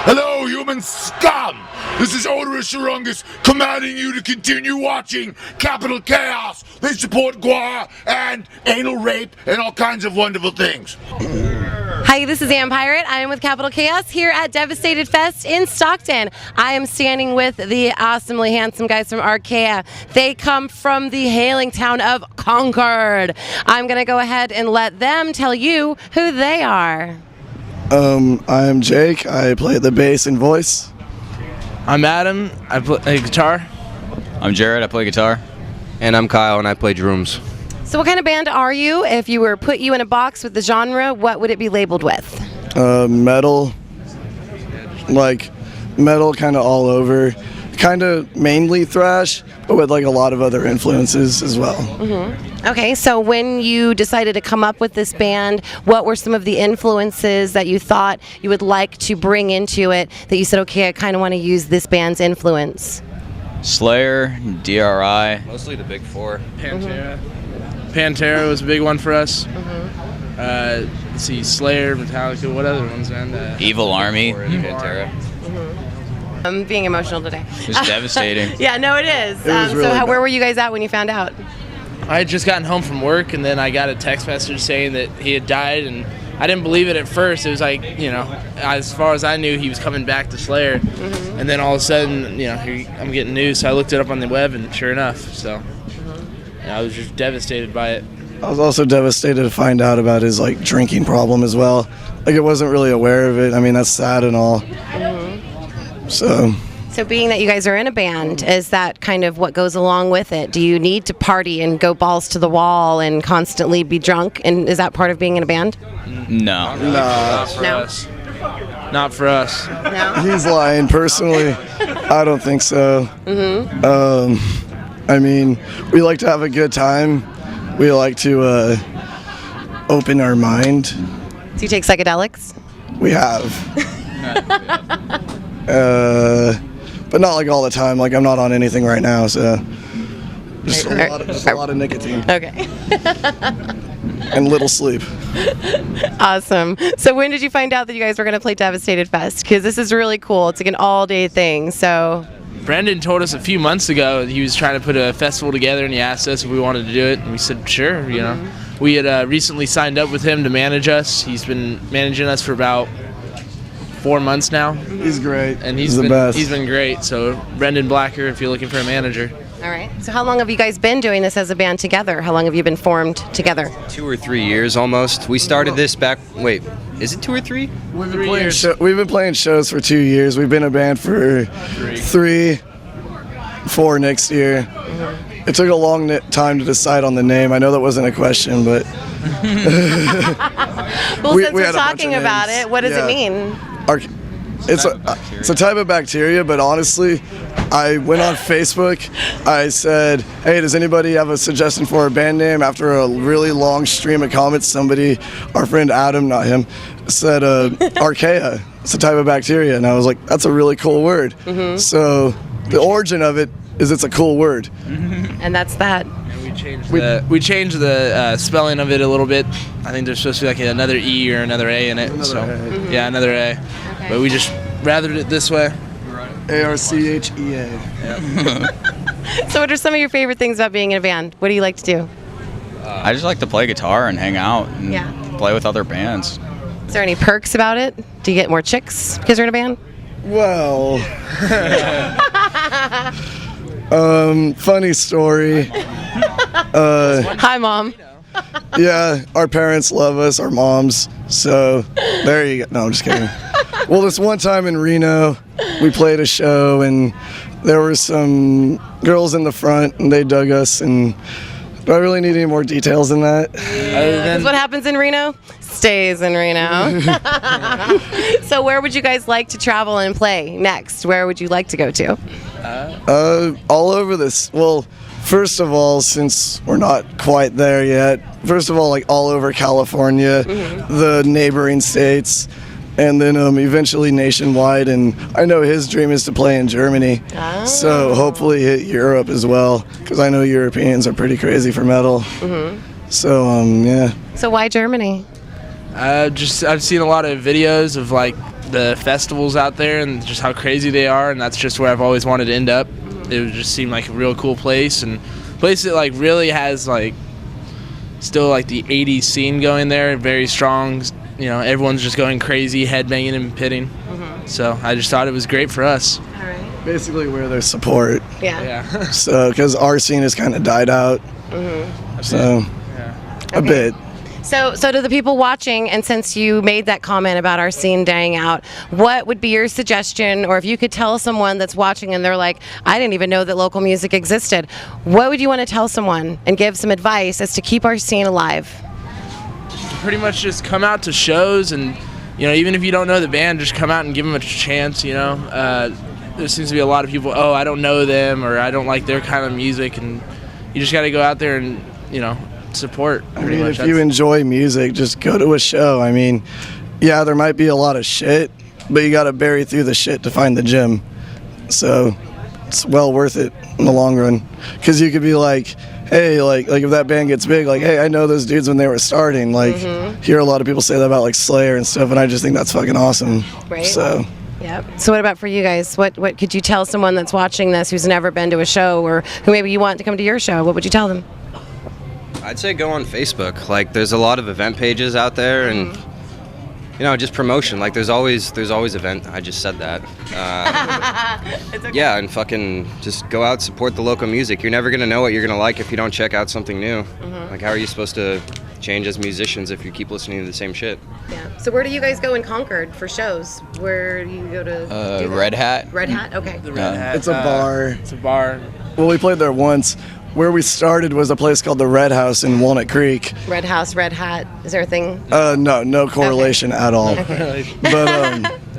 Hello, human scum! This is Odorous Shurungus commanding you to continue watching Capital Chaos. They support Guar and anal rape and all kinds of wonderful things. Hi, this is Ann Pirate. I am with Capital Chaos here at Devastated Fest in Stockton. I am standing with the awesomely handsome guys from ARCHEA. They come from the hailing town of Concord. I'm going to go ahead and let them tell you who they are. I'm Jake. I play the bass and voice. I'm Adam. I play guitar. I'm Jared. I play guitar. And I'm Kyle, and I play drums. So what kind of band are you? If you were put you in a box with the genre, what would it be labeled with? Metal. Like metal kind of all over. Kind of mainly thrash, but with like a lot of other influences as well. Mm-hmm. Okay, so when you decided to come up with this band, what were some of the influences that you thought you would like to bring into it that you said, okay, I kind of want to use this band's influence? Slayer, DRI. Mostly the big four. Pantera. Pantera was a big one for us. Let's see, Slayer, Metallica, what other ones, man? Evil Army. Pantera. I'm being emotional today. It was devastating. Yeah, no, it is. Where were you guys at when you found out? I had just gotten home from work, and then I got a text message saying that he had died, and I didn't believe it at first. It was like, you know, as far as I knew, he was coming back to Slayer. And then all of a sudden, you know, I'm getting news, so I looked it up on the web, and sure enough, so I was just devastated by it. I was also devastated to find out about his like drinking problem as well. Like I wasn't really aware of it. I mean, that's sad and all. So being that you guys are in a band, is that kind of what goes along with it? Do you need to party and go balls to the wall and constantly be drunk? And is that part of being in a band? No. Not for us. Not for us. No? he's lying. Personally, I don't think so. I mean, we like to have a good time. We like to open our mind. Do you take psychedelics? We have. But not like all the time. Like I'm not on anything right now, so just a lot of nicotine. Okay. And little sleep. Awesome. So when did you find out that you guys were going to play Devastated Fest? Because this is really cool. It's like an all-day thing. So Brendan told us a few months ago he was trying to put a festival together, and he asked us if we wanted to do it, and we said sure. You know, we had recently signed up with him to manage us. He's been managing us for about 4 months now. He's great. And he's the best. He's been great. So Brendan Blacker, if you're looking for a manager. all right. So how long have you guys been doing this as a band together? How long have you been formed together? 2 or 3 years almost. We started this back, wait, is it 2 or 3? We've been playing shows for 2 years. We've been a band for 3, 4 next year. It took a long time to decide on the name. I know that wasn't a question, but Well, since we're talking about it, what does it mean? It's a type of bacteria, but honestly, I went on Facebook. I said, hey, does anybody have a suggestion for a band name? After a really long stream of comments, our friend Adam, not him, said ARCHEA. It's a type of bacteria. And I was like, that's a really cool word. So the origin of it is it's a cool word. And that's that. We changed the spelling of it a little bit. I think there's supposed to be like another E or another A in it. Yeah, another A. Okay. But we just rathered it this way. ARCHEA. So what are some of your favorite things about being in a band? What do you like to do? I just like to play guitar and hang out and play with other bands. Is there any perks about it? Do you get more chicks because you're in a band? Well, funny story. Hi, Mom. Yeah, our parents love us, our moms. So there you go. No, I'm just kidding. Well, this one time in Reno, we played a show, and there were some girls in the front, and they dug us. And do I really need any more details than that? That's what happens in Reno stays in Reno. So where would you guys like to travel and play next? Where would you like to go to? All over this. Well, first of all, since we're not quite there yet, first of all, like all over California, the neighboring states, and then eventually nationwide. And I know his dream is to play in Germany, so hopefully hit Europe as well, because I know Europeans are pretty crazy for metal. So yeah. So why Germany? I've seen a lot of videos of like the festivals out there and just how crazy they are, and that's just where I've always wanted to end up. It would just seem like a real cool place, and a place that like really has like still like the 80s scene going there, very strong. You know, everyone's just going crazy, headbanging and pitting. So I just thought it was great for us. All right. Basically, where there's support. Yeah. So, because our scene has kind of died out. So, a bit. So to the people watching, and since you made that comment about our scene dying out, what would be your suggestion, or if you could tell someone that's watching and they're like, I didn't even know that local music existed, what would you want to tell someone and give some advice as to keep our scene alive? Pretty much just come out to shows, and you know, even if you don't know the band, just come out and give them a chance. You know, there seems to be a lot of people, I don't know them, or I don't like their kind of music, and you just got to go out there and, you know, support. I mean, if you enjoy music, just go to a show. I mean, yeah, there might be a lot of shit, but you got to bury through the shit to find the gym. So it's well worth it in the long run, because you could be like, hey, like if that band gets big, like, hey, I know those dudes when they were starting. Like, hear a lot of people say that about like Slayer and stuff, and I just think that's fucking awesome. Right. So. Yep. So what about for you guys? What could you tell someone that's watching this who's never been to a show, or who maybe you want to come to your show? What would you tell them? I'd say go on Facebook. Like, there's a lot of event pages out there, and you know, just promotion. Like, there's always event. I just said that. It's okay. Yeah, and fucking just go out, support the local music. You're never gonna know what you're gonna like if you don't check out something new. Like, how are you supposed to change as musicians if you keep listening to the same shit? Yeah. So where do you guys go in Concord for shows? Where do you go to? Do Red Hat. Red Hat. Okay. The Red Hat, It's a bar. It's a bar. Well, we played there once. Where we started was a place called the Red House in Walnut Creek. Red House, Red Hat. Is there a thing? No correlation at all. But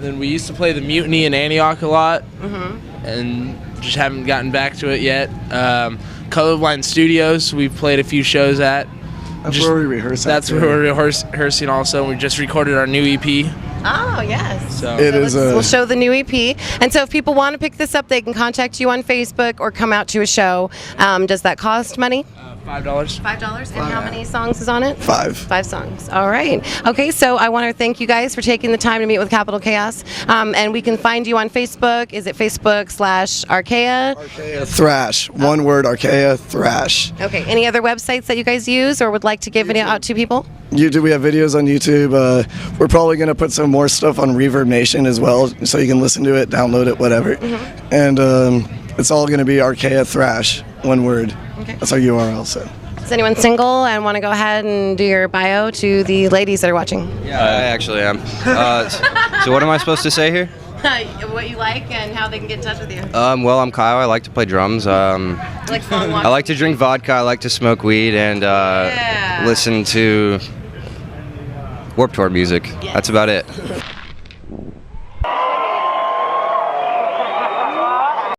And then we used to play the Mutiny in Antioch a lot, and just haven't gotten back to it yet. Colorblind Studios, we've played a few shows at. that's where we rehearse. That's where we're rehearsing also. We just recorded our new EP. Oh yes. So It is We'll show the new EP. And so if people want to pick this up, they can contact you on Facebook or come out to a show. Does that cost money? $5. $5. And how many songs is on it? 5. 5 songs. All right. Okay, so I want to thank you guys for taking the time to meet with Capital Chaos. And we can find you on Facebook. Is it Facebook/ARCHEA? Archaea Thrash. One word, Archaea Thrash. Okay. Any other websites that you guys use or would like to give it out to people? YouTube, we have videos on YouTube. We're probably going to put some more stuff on Reverb Nation as well, so you can listen to it, download it, whatever. And it's all going to be Archaea Thrash, one word. Okay. That's our URL. So. Is anyone single and want to go ahead and do your bio to the ladies that are watching? Yeah, I actually am. So what am I supposed to say here? What you like and how they can get in touch with you. Well, I'm Kyle. I like to play drums. Like song I like to drink vodka. I like to smoke weed and listen to Warped Tour music. That's about it.